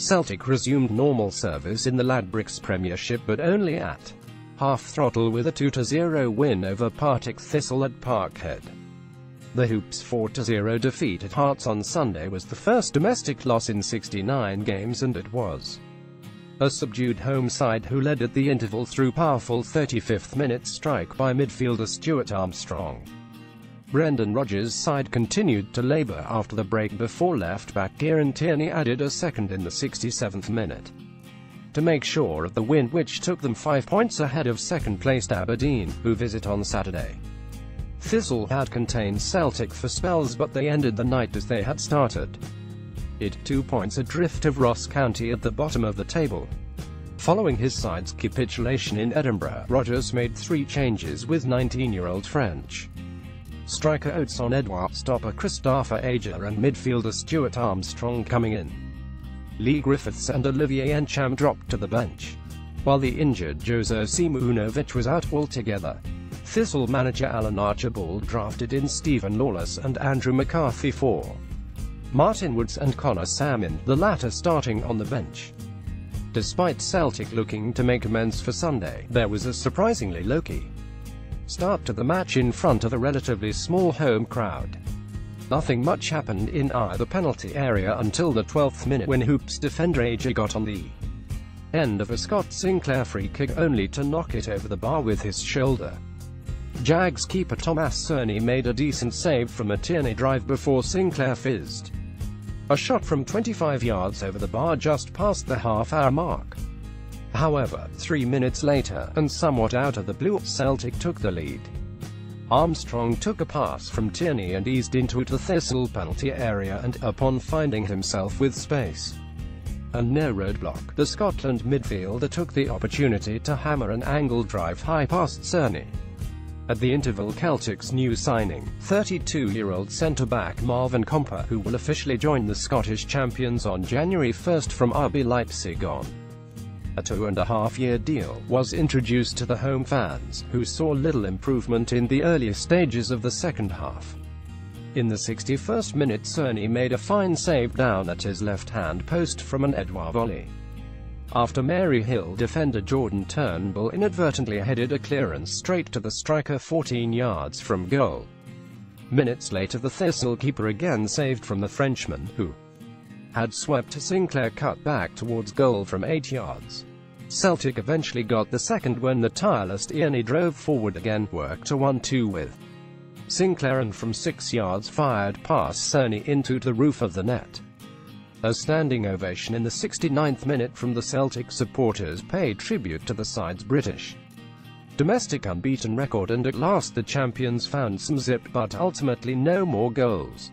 Celtic resumed normal service in the Ladbrokes Premiership, but only at half-throttle, with a 2-0 win over Partick Thistle at Parkhead. The Hoops' 4-0 defeat at Hearts on Sunday was the first domestic loss in 69 games, and it was a subdued home side who led at the interval through powerful 35th-minute strike by midfielder Stuart Armstrong. Brendan Rodgers' side continued to labour after the break before left-back Kieran Tierney added a second in the 67th minute to make sure of the win, which took them 5 points ahead of second-placed Aberdeen, who visit on Saturday. Thistle had contained Celtic for spells, but they ended the night as they had started. 2 points adrift of Ross County at the bottom of the table. Following his side's capitulation in Edinburgh, Rodgers made 3 changes, with 19-year-old French striker Odsonne Edouard, stopper Christopher Ager and midfielder Stuart Armstrong coming in. Lee Griffiths and Olivier Encham dropped to the bench, while the injured Jose Simunovic was out altogether. Thistle manager Alan Archibald drafted in Stephen Lawless and Andrew McCarthy for Martin Woods and Connor Salmon, the latter starting on the bench. Despite Celtic looking to make amends for Sunday, there was a surprisingly low-key start to the match in front of a relatively small home crowd. Nothing much happened in either penalty area until the 12th minute, when Hoops defender Ager got on the end of a Scott Sinclair free kick, only to knock it over the bar with his shoulder. Jags keeper Thomas Cerny made a decent save from a Tierney drive before Sinclair fizzed a shot from 25 yards over the bar just past the half-hour mark. However, 3 minutes later, and somewhat out of the blue, Celtic took the lead. Armstrong took a pass from Tierney and eased into the Thistle penalty area, and, upon finding himself with space and no roadblock, the Scotland midfielder took the opportunity to hammer an angled drive high past Cerny. At the interval, Celtic's new signing, 32-year-old centre-back Marvin Comper, who will officially join the Scottish champions on January 1 from RB Leipzig on a 2.5-year deal, was introduced to the home fans, who saw little improvement in the earlier stages of the second half. In the 61st minute, Cerny made a fine save down at his left-hand post from an Edouard volley, after Maryhill defender Jordan Turnbull inadvertently headed a clearance straight to the striker 14 yards from goal. Minutes later, the Thistle keeper again saved from the Frenchman, who had swept Sinclair cut back towards goal from 8 yards. Celtic eventually got the second when the tireless Tierney drove forward again, worked a 1-2 with Sinclair, and from 6 yards fired past Cerny into the roof of the net. A standing ovation in the 69th minute from the Celtic supporters paid tribute to the side's British domestic unbeaten record, and at last the champions found some zip, but ultimately no more goals.